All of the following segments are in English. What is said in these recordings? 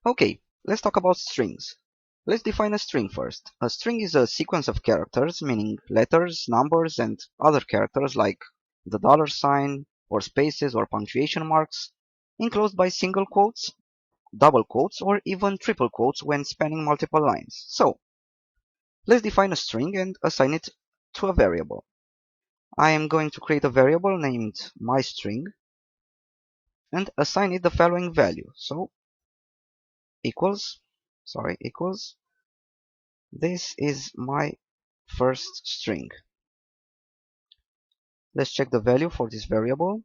Okay, let's talk about strings. Let's define a string first. A string is a sequence of characters, meaning letters, numbers, and other characters like the dollar sign, or spaces, or punctuation marks, enclosed by single quotes, double quotes, or even triple quotes when spanning multiple lines. So, let's define a string and assign it to a variable. I am going to create a variable named myString and assign it the following value. So, equals, equals, this is my first string. Let's check the value for this variable.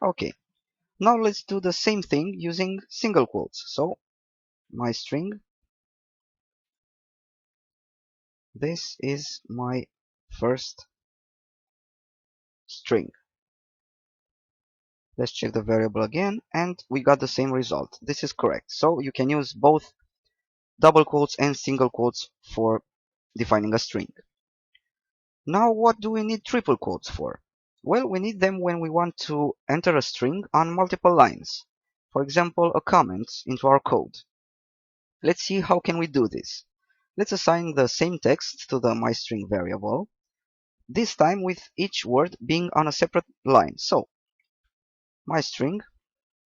Okay, now let's do the same thing using single quotes. So, my string, this is my first string. Let's check the variable again, and we got the same result. This is correct. So you can use both double quotes and single quotes for defining a string. Now, what do we need triple quotes for? Well, we need them when we want to enter a string on multiple lines. For example, a comment into our code. Let's see how can we do this. Let's assign the same text to the myString variable, this time with each word being on a separate line. So, myString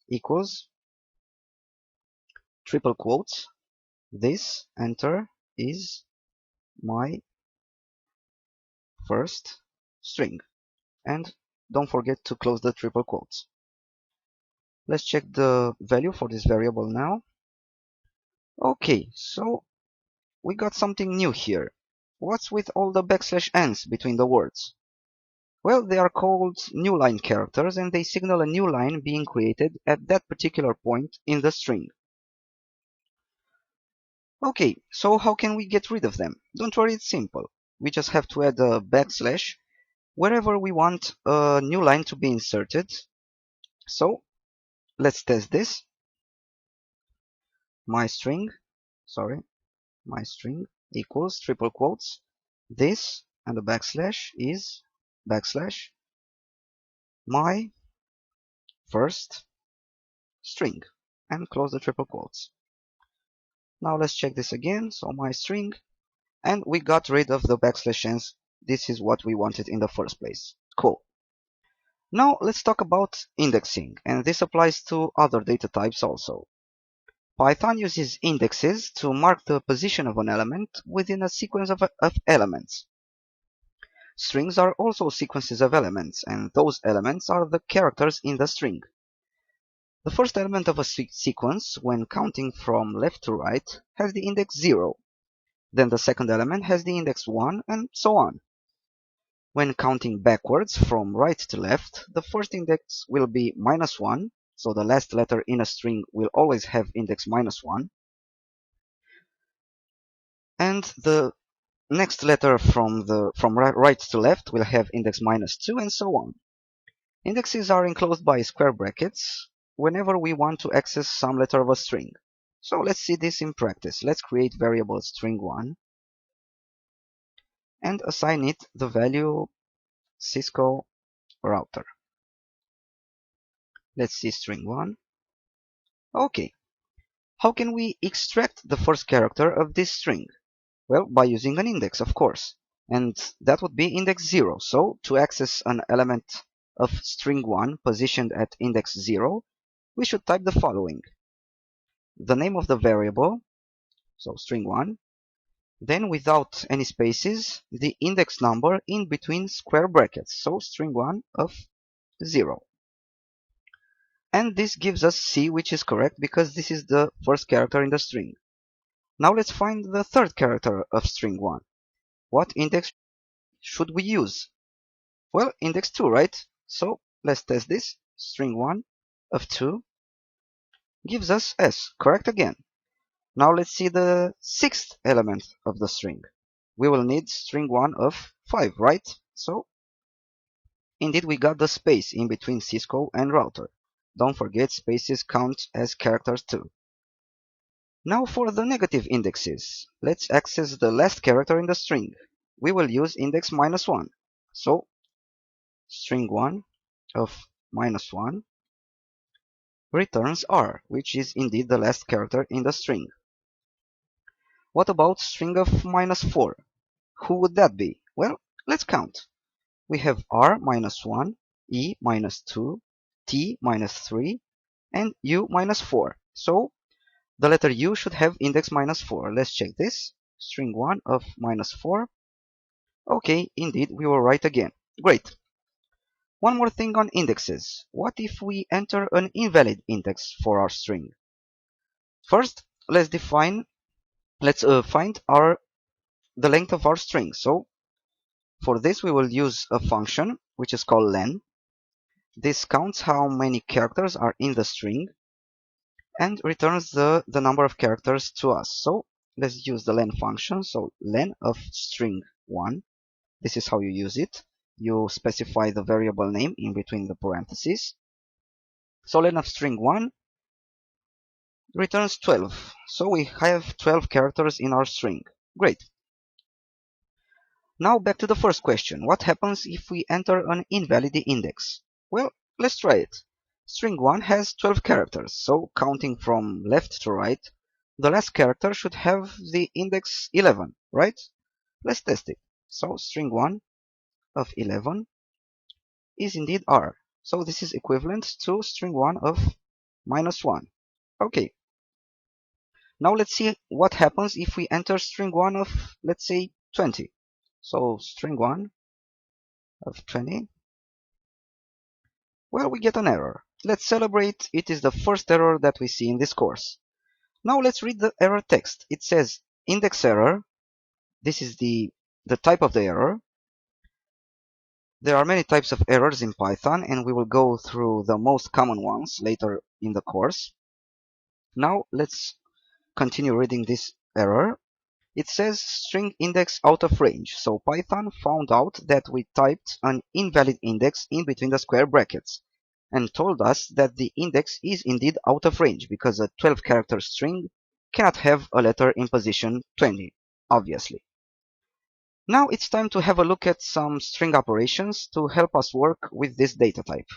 equals triple quotes, this, enter, is my first string. And don't forget to close the triple quotes. Let's check the value for this variable now. Okay, so we got something new here. What's with all the backslash n's between the words? Well, they are called new line characters and they signal a new line being created at that particular point in the string. Okay, so how can we get rid of them? Don't worry, it's simple. We just have to add a backslash wherever we want a new line to be inserted. So let's test this. myString equals triple quotes, this, and the backslash is backslash my first string, and close the triple quotes. Now let's check this again. So myString, and we got rid of the backslash n's. This is what we wanted in the first place. Cool. Now let's talk about indexing, and this applies to other data types also. Python uses indexes to mark the position of an element within a sequence of elements. Strings are also sequences of elements, and those elements are the characters in the string. The first element of a sequence, when counting from left to right, has the index 0. Then the second element has the index 1, and so on. When counting backwards from right to left, the first index will be -1, so the last letter in a string will always have index -1. And the next letter from right to left will have index -2, and so on. Indexes are enclosed by square brackets whenever we want to access some letter of a string. So let's see this in practice. Let's create variable string1 and assign it the value Cisco router. Let's see string1. Okay. How can we extract the first character of this string? Well, by using an index, of course. And that would be index 0. So to access an element of string1 positioned at index 0, we should type the following. The name of the variable, so string1, then without any spaces, the index number in between square brackets, so string1 of 0. And this gives us C, which is correct because this is the first character in the string. Now let's find the third character of string1. What index should we use? Well, index 2, right? So let's test this. String1 of 2 gives us S, correct again. Now let's see the sixth element of the string. We will need string1 of 5, right? So indeed we got the space in between Cisco and router. Don't forget spaces count as characters too. Now for the negative indexes. Let's access the last character in the string. We will use index -1. So string1 of -1 returns R, which is indeed the last character in the string. What about string of -4? Who would that be? Well, let's count. We have R -1, E -2, T -3, and U -4. So the letter U should have index -4. Let's check this. String 1 of -4. Okay, indeed, we were right again. Great. One more thing on indexes. What if we enter an invalid index for our string? First, let's find the length of our string. So for this, we will use a function which is called len. This counts how many characters are in the string and returns the number of characters to us. So let's use the len function. So len of string 1. This is how you use it. You specify the variable name in between the parentheses. So len of string 1 returns 12. So we have 12 characters in our string. Great. Now back to the first question. What happens if we enter an invalid index? Well, let's try it. String 1 has 12 characters, so counting from left to right, the last character should have the index 11, right? Let's test it. So string 1 of 11 is indeed R. So this is equivalent to string 1 of -1. Okay. Now let's see what happens if we enter string 1 of, let's say, 20. So string 1 of 20. Well, we get an error. Let's celebrate. It is the first error that we see in this course. Now let's read the error text. It says index error. This is the type of the error. There are many types of errors in Python, and we will go through the most common ones later in the course. Now let's continue reading this error. It says string index out of range. So Python found out that we typed an invalid index in between the square brackets and told us that the index is indeed out of range because a 12-character string cannot have a letter in position 20, obviously. Now it's time to have a look at some string operations to help us work with this data type.